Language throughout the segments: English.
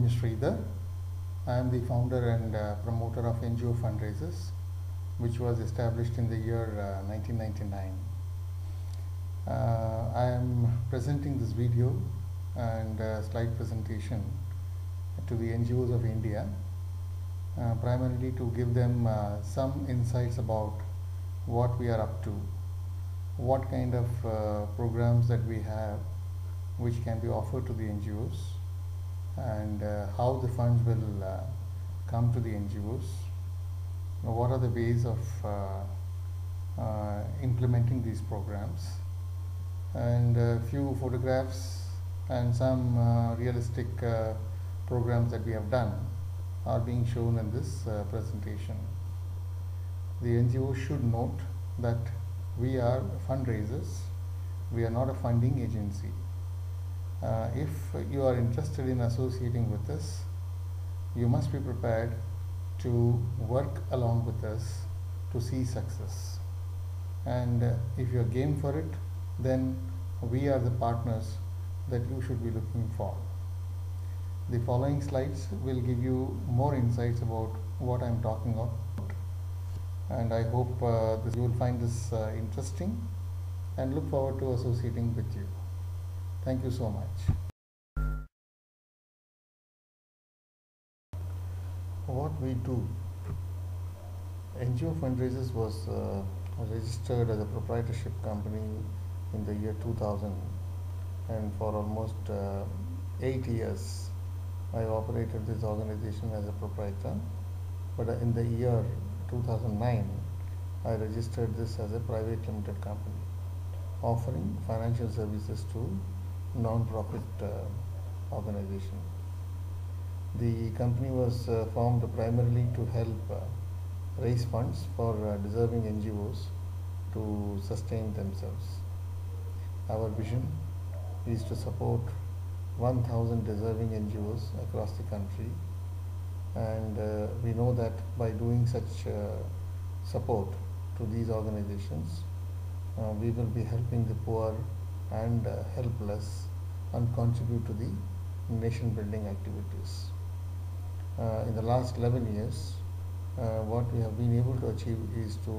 is Sridhar. I am the founder and promoter of NGO Fundraisers, which was established in the year 1999. I am presenting this video and slide presentation to the NGOs of India, primarily to give them some insights about what we are up to, what kind of programs that we have which can be offered to the NGOs, and how the funds will come to the NGOs, what are the ways of implementing these programs, and a few photographs and some realistic programs that we have done are being shown in this presentation. The NGO should note that we are fundraisers, we are not a funding agency. If you are interested in associating with us, you must be prepared to work along with us to see success. And if you are game for it, then we are the partners that you should be looking for. The following slides will give you more insights about what I am talking about, and I hope you will find this interesting and look forward to associating with you. Thank you so much. What we do. NGO Fundraisers was registered as a proprietorship company in the year 2000, and for almost 8 years I operated this organization as a proprietor. But in the year 2009 I registered this as a private limited company, offering financial services to non-profit organization. The company was formed primarily to help raise funds for deserving NGOs to sustain themselves. Our vision is to support 1,000 deserving NGOs across the country, and we know that by doing such support to these organizations, we will be helping the poor and helpless and contribute to the nation building activities. In the last 11 years, what we have been able to achieve is to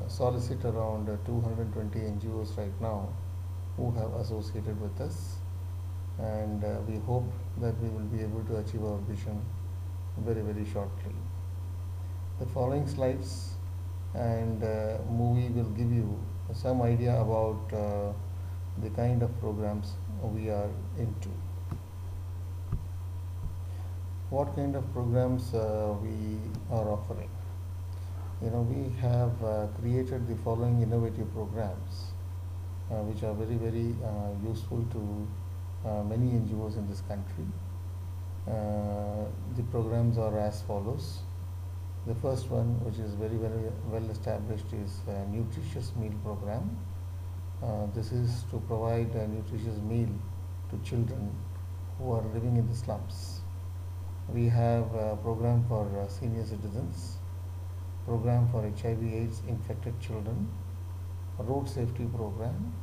solicit around 220 NGOs right now who have associated with us, and we hope that we will be able to achieve our vision very, very shortly. The following slides and movie will give you some idea about the kind of programs we are into. What kind of programs we are offering? We have created the following innovative programs which are very, very useful to many NGOs in this country. The programs are as follows. The first one, which is very, very well established, is a nutritious meal program. This is to provide a nutritious meal to children who are living in the slums. We have a program for senior citizens, program for HIV/AIDS infected children, a road safety program,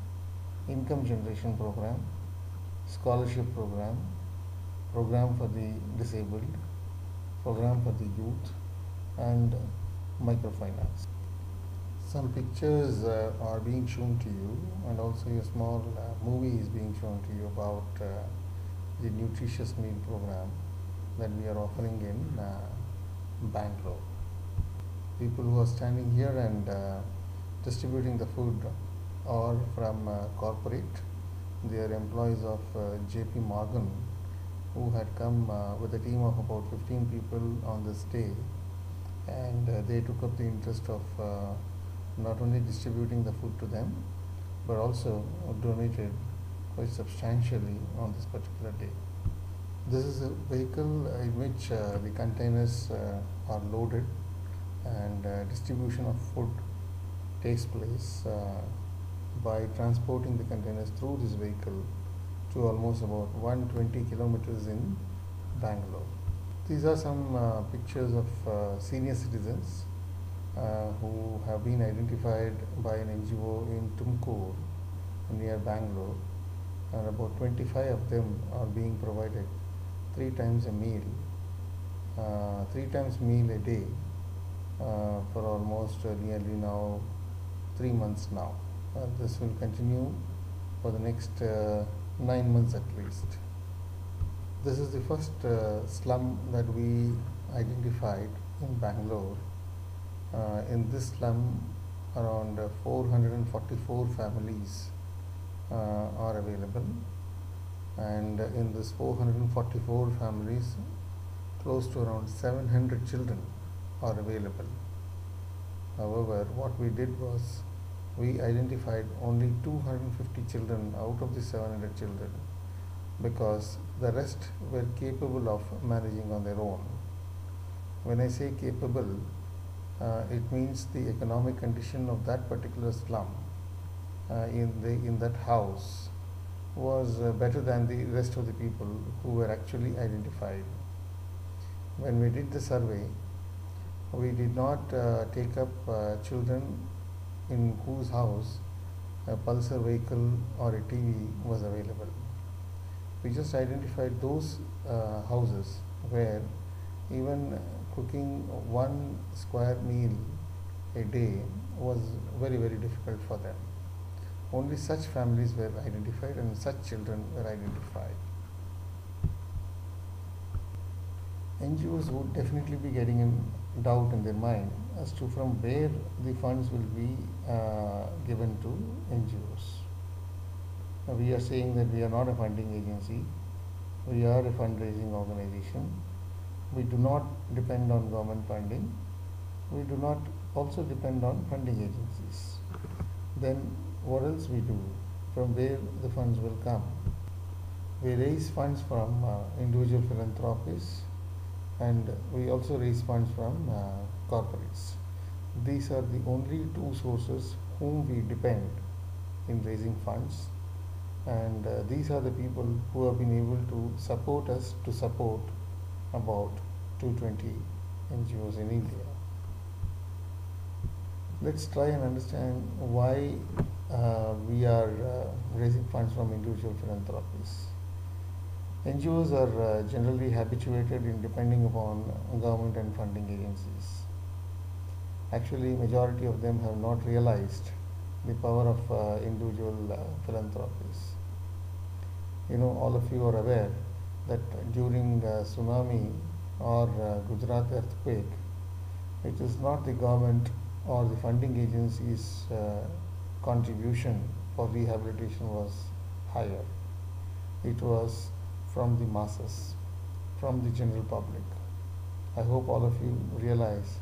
income generation program, scholarship program, program for the disabled, program for the youth, and microfinance. Some pictures are being shown to you, and also a small movie is being shown to you about the nutritious meal program that we are offering in Bangalore. People who are standing here and distributing the food are from corporate. They are employees of JP Morgan, who had come with a team of about 15 people on this day, and they took up the interest of not only distributing the food to them, but also donated quite substantially on this particular day. This is a vehicle in which the containers are loaded, and distribution of food takes place by transporting the containers through this vehicle to almost about 120 kilometers in Bangalore. These are some pictures of senior citizens who have been identified by an NGO in Tumkur near Bangalore, and about 25 of them are being provided three times a meal, 3 times meal a day for almost nearly now 3 months now. This will continue for the next 9 months at least. This is the first slum that we identified in Bangalore. In this slum, around 444 families are available, and in this 444 families, close to around 700 children are available. However, what we did was we identified only 250 children out of the 700 children, because the rest were capable of managing on their own. When I say capable, it means the economic condition of that particular slum in that house was better than the rest of the people who were actually identified. When we did the survey, we did not take up children in whose house a pulsar vehicle or a TV was available. We just identified those houses where even cooking one square meal a day was very, very difficult for them. Only such families were identified and such children were identified. NGOs would definitely be getting in doubt in their mind as to from where the funds will be given to NGOs. We are saying that we are not a funding agency, we are a fundraising organization. We do not depend on government funding. We do not also depend on funding agencies. Then what else we do? From where the funds will come? We raise funds from individual philanthropies, and we also raise funds from corporates. These are the only two sources whom we depend in raising funds, and these are the people who have been able to support us to support about 220 NGOs in India. Let's try and understand why we are raising funds from individual philanthropies. NGOs are generally habituated in depending upon government and funding agencies. Actually, majority of them have not realized the power of individual philanthropies. You know, all of you are aware that during tsunami or Gujarat earthquake, it is not the government or the funding agency's contribution for rehabilitation was higher. It was from the masses, from the general public. I hope all of you realize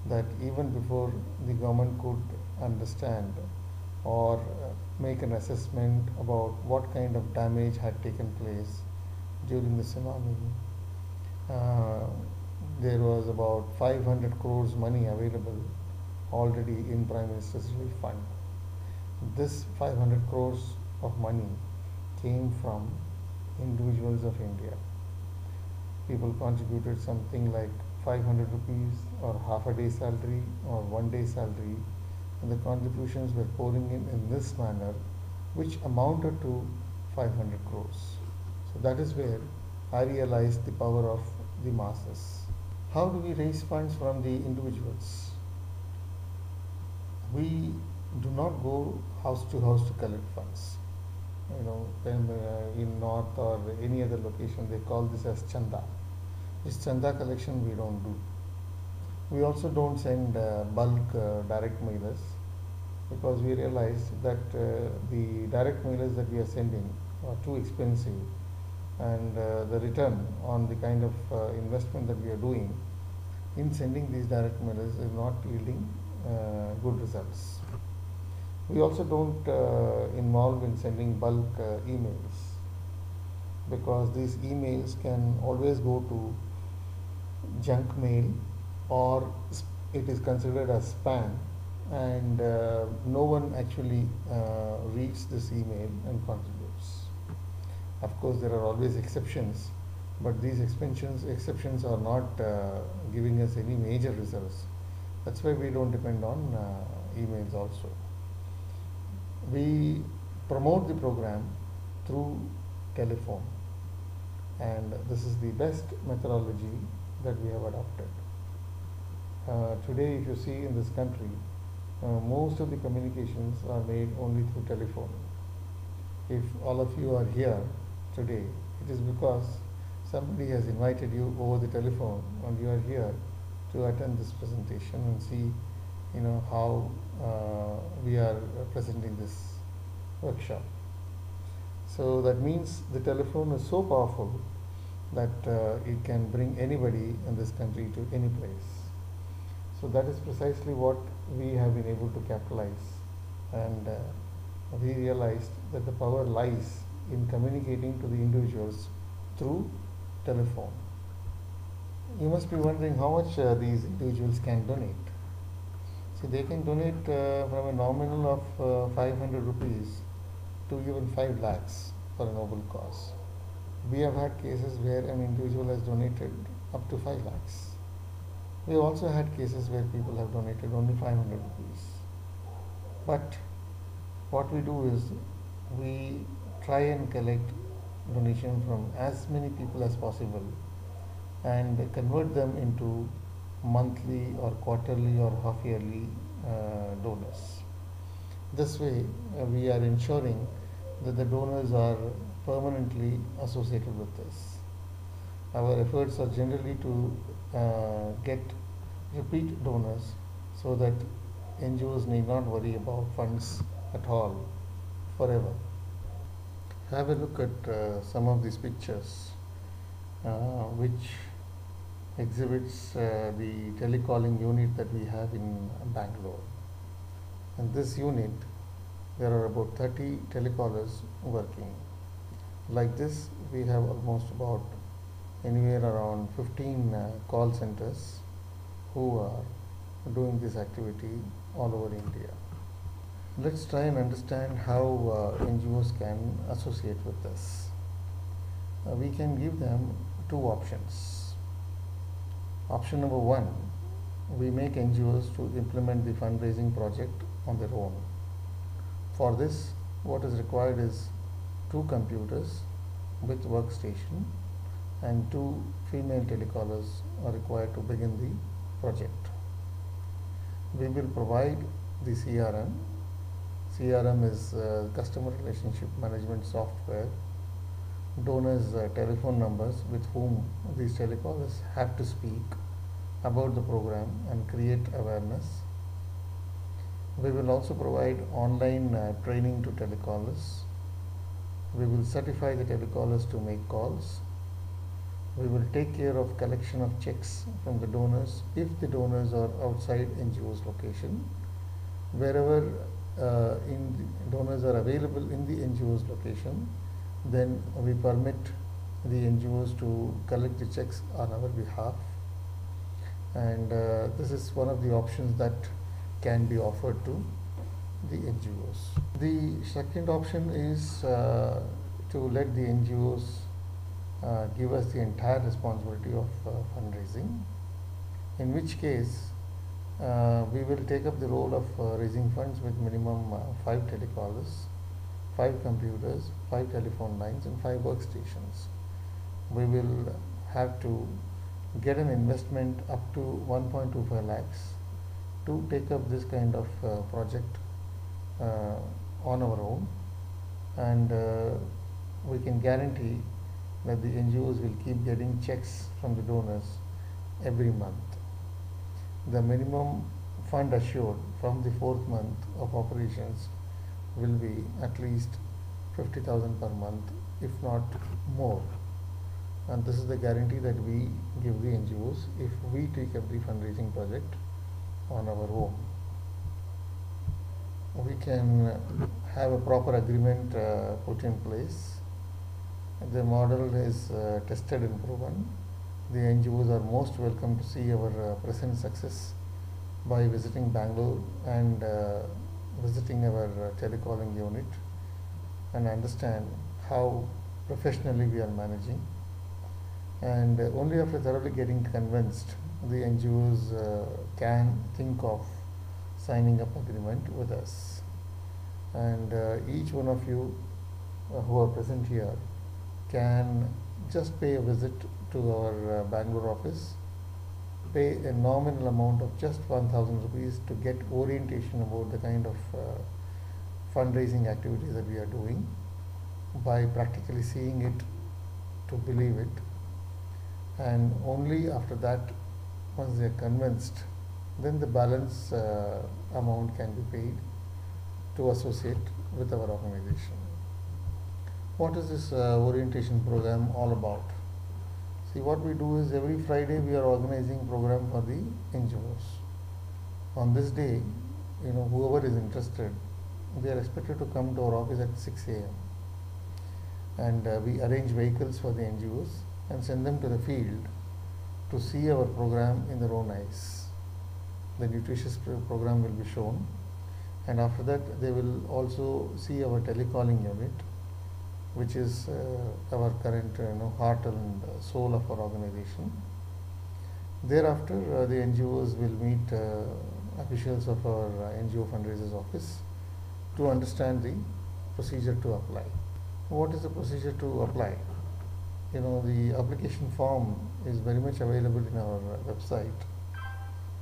that even before the government could understand or make an assessment about what kind of damage had taken place during the tsunami, there was about 500 crores money available already in Prime Minister's Relief Fund. This 500 crores of money came from individuals of India. People contributed something like 500 rupees or half a day salary or 1 day salary, and the contributions were pouring in this manner, which amounted to 500 crores. So that is where I realized the power of the masses. How do we raise funds from the individuals? We do not go house to collect funds. You know, in North or any other location, they call this as chanda. This chanda collection we don't do. We also don't send bulk direct mailers, because we realize that the direct mailers that we are sending are too expensive, and the return on the kind of investment that we are doing in sending these direct mailers is not yielding good results. We also don't involve in sending bulk emails, because these emails can always go to junk mail, or it is considered as spam, and no one actually reads this email and contributes. Of course, there are always exceptions, but these exceptions are not giving us any major results. That's why we don't depend on emails also. We promote the program through telephone. and this is the best methodology that we have adopted. Today, if you see in this country, most of the communications are made only through telephone. If all of you are here today, it is because somebody has invited you over the telephone and you are here to attend this presentation and see how we are presenting this workshop. So that means the telephone is so powerful that it can bring anybody in this country to any place. So that is precisely what we have been able to capitalize, and we realized that the power lies in communicating to the individuals through telephone. You must be wondering how much these individuals can donate. So they can donate from a nominal of 500 rupees to even 5 lakhs for a noble cause. We have had cases where an individual has donated up to 5 lakhs. We have also had cases where people have donated only 500 rupees. But what we do is we try and collect donation from as many people as possible and convert them into monthly or quarterly or half yearly donors. This way we are ensuring that the donors are permanently associated with us. Our efforts are generally to get repeat donors so that NGOs need not worry about funds at all forever. Have a look at some of these pictures which exhibits the telecalling unit that we have in Bangalore. In this unit, there are about 30 telecallers working. Like this, we have almost about anywhere around 15 call centers who are doing this activity all over India. Let's try and understand how NGOs can associate with us. We can give them two options. Option number one, we make NGOs to implement the fundraising project on their own. For this, what is required is 2 computers with workstation, and 2 female telecallers are required to begin the project. We will provide the CRM. CRM is customer relationship management software, donors' telephone numbers with whom these telecallers have to speak about the program and create awareness. We will also provide online training to telecallers. We will certify the telecallers to make calls. We will take care of collection of checks from the donors if the donors are outside NGO's location. Wherever donors are available in the NGO's location, then we permit the NGOs to collect the checks on our behalf. And this is one of the options that can be offered to the NGOs. The second option is to let the NGOs give us the entire responsibility of fundraising, in which case we will take up the role of raising funds with minimum 5 telecallers, 5 computers, 5 telephone lines and 5 workstations. We will have to get an investment up to 1.25 lakhs to take up this kind of project on our own, and we can guarantee that the NGOs will keep getting checks from the donors every month. The minimum fund assured from the 4th month of operations will be at least 50,000 per month, if not more. And this is the guarantee that we give the NGOs if we take up the fundraising project on our own. We can have a proper agreement put in place. The model is tested and proven. The NGOs are most welcome to see our present success by visiting Bangalore and visiting our telecalling unit and understand how professionally we are managing. And only after thoroughly getting convinced, the NGOs can think of signing up agreement with us. And each one of you who are present here can just pay a visit to our Bangalore office, pay a nominal amount of just 1000 rupees to get orientation about the kind of fundraising activities that we are doing, by practically seeing it to believe it. And only after that, once they are convinced, then the balance amount can be paid to associate with our organization. What is this orientation program all about? See, what we do is every Friday we are organizing program for the NGOs. On this day, whoever is interested, they are expected to come to our office at 6 a.m. And we arrange vehicles for the NGOs and send them to the field to see our program in their own eyes. The nutritious program will be shown, and after that they will also see our telecalling unit, which is our current heart and soul of our organization. Thereafter, the NGOs will meet officials of our NGO fundraisers office to understand the procedure to apply. What is the procedure to apply? The application form is very much available in our website.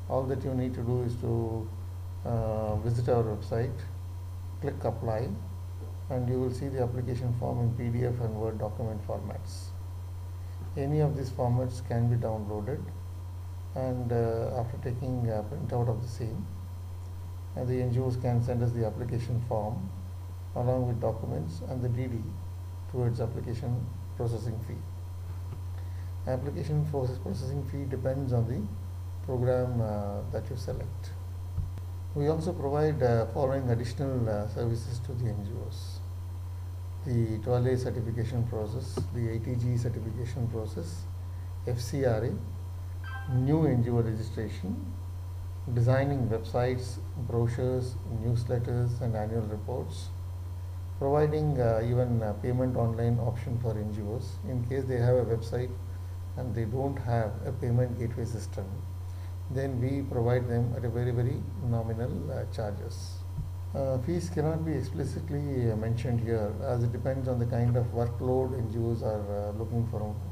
All that you need to do is to visit our website, click apply, and you will see the application form in PDF and Word document formats. Any of these formats can be downloaded, and after taking a printout of the same, the NGOs can send us the application form along with documents and the DD towards application processing fee. Application processing fee depends on the program that you select. We also provide following additional services to the NGOs: the 12A certification process, the ATG certification process, FCRA, new NGO registration, designing websites, brochures, newsletters and annual reports, providing even payment online option for NGOs in case they have a website and they don't have a payment gateway system. Then we provide them at a very, very nominal charges. Fees cannot be explicitly mentioned here, as it depends on the kind of workload NGOs are looking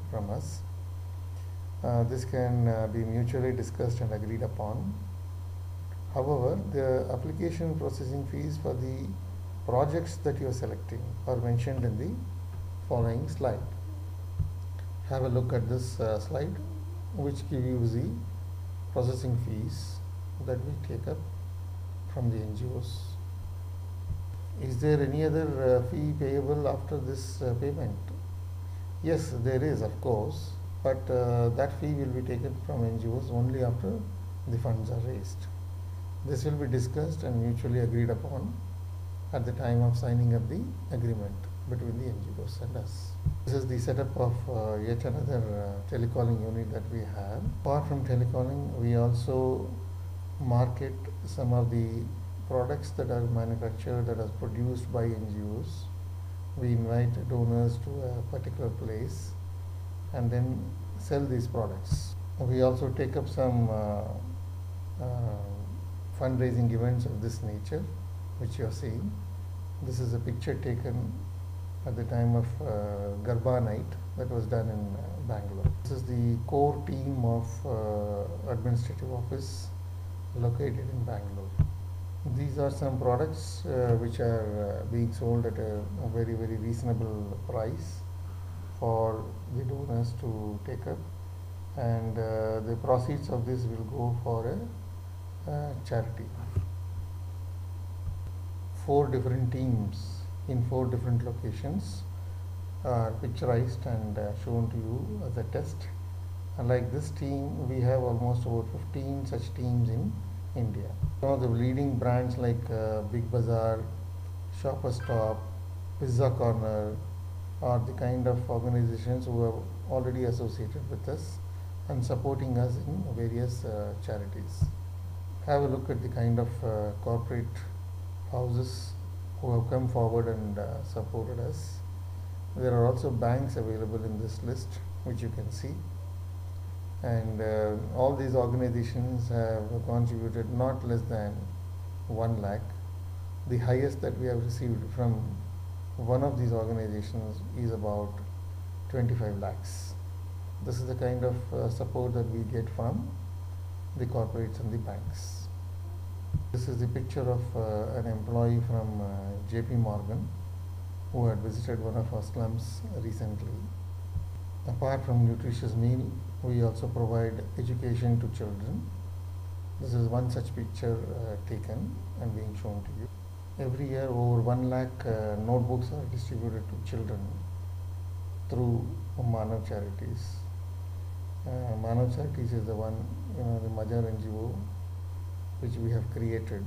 from us. This can be mutually discussed and agreed upon. However, the application processing fees for the projects that you are selecting are mentioned in the following slide. Have a look at this slide, which gives you the processing fees that we take up from the NGOs. Is there any other fee payable after this payment? Yes, there is, of course, but that fee will be taken from NGOs only after the funds are raised. This will be discussed and mutually agreed upon at the time of signing up the agreement between the NGOs and us. This is the setup of yet another telecalling unit that we have. Apart from telecalling, we also market some of the products that are manufactured, that are produced by NGOs. We invite donors to a particular place and then sell these products. We also take up some fundraising events of this nature, which you are seeing. This is a picture taken at the time of Garba night that was done in Bangalore. This is the core team of administrative office located in Bangalore. These are some products which are being sold at a very, very reasonable price for the donors to take up, and the proceeds of this will go for a charity. 4 different teams in 4 different locations are picturized and shown to you as a test. And like this team, we have almost about 15 such teams in India. Some of the leading brands like Big Bazaar, Shoppers Stop, Pizza Corner are the kind of organizations who are already associated with us and supporting us in various charities. Have a look at the kind of corporate houses who have come forward and supported us. There are also banks available in this list, which you can see, and all these organizations have contributed not less than 1 lakh. The highest that we have received from one of these organizations is about 25 lakhs. This is the kind of support that we get from the corporates and the banks. This is the picture of an employee from JP Morgan who had visited one of our slums recently. Apart from nutritious meal, we also provide education to children. This is one such picture taken and being shown to you. Every year over 1 lakh notebooks are distributed to children through Manav Charities. Manav Charities is the one, the mother NGO which we have created,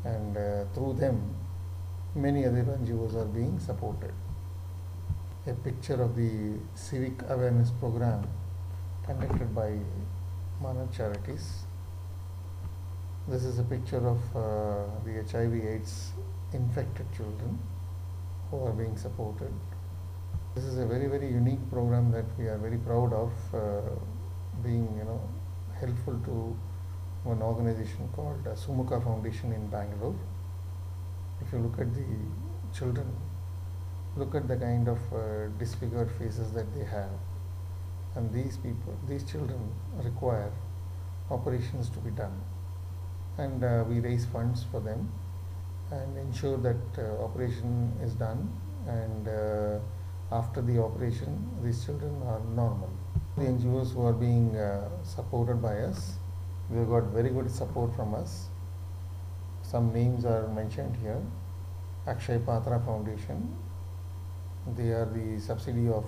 and through them many other NGOs are being supported. A picture of the civic awareness program conducted by Manav Charities. This is a picture of the HIV/AIDS infected children who are being supported. This is a very, very unique program that we are very proud of being helpful to an organization called Sumukha Foundation in Bangalore. If you look at the children, look at the kind of disfigured faces that they have, and these children require operations to be done, and we raise funds for them and ensure that operation is done, and after the operation these children are normal. The NGOs who are being supported by us, we have got very good support from us. Some names are mentioned here. Akshay Patra Foundation, they are the subsidiary of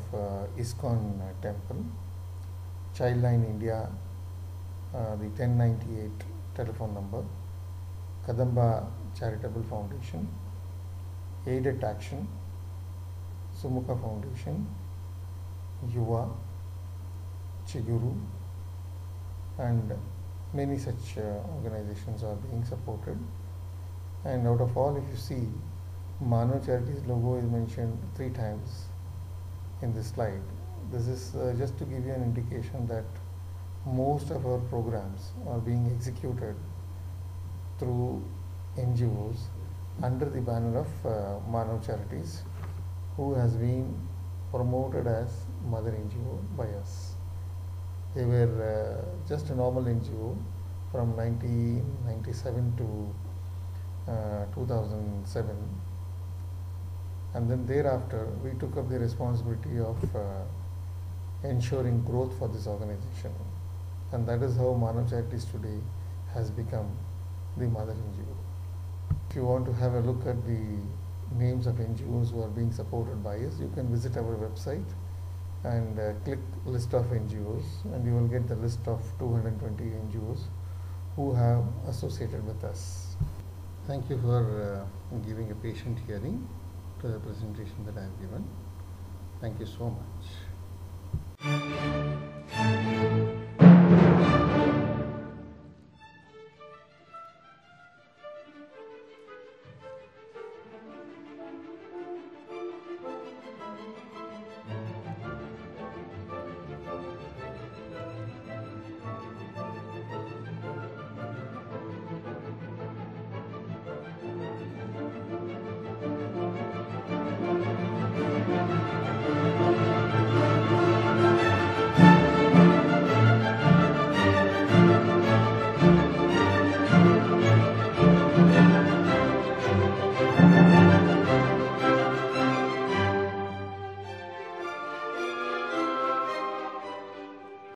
ISKCON Temple. Childline India, the 1098 telephone number. Kadamba Charitable Foundation, Aided Action, Sumukha Foundation, Yuva, Chiguru, and many such organizations are being supported. And out of all, if you see, Manav Charities logo is mentioned 3 times in this slide. This is just to give you an indication that most of our programs are being executed through NGOs under the banner of Manav Charities, who has been promoted as Mother NGO by us. They were just a normal NGO from 1997 to 2007, and then thereafter we took up the responsibility of ensuring growth for this organization, and that is how Manav Charities today has become the Mother NGO. If you want to have a look at the names of NGOs who are being supported by us, you can visit our website and click list of NGOs, and you will get the list of 220 NGOs who have associated with us. Thank you for giving a patient hearing to the presentation that I have given. Thank you so much.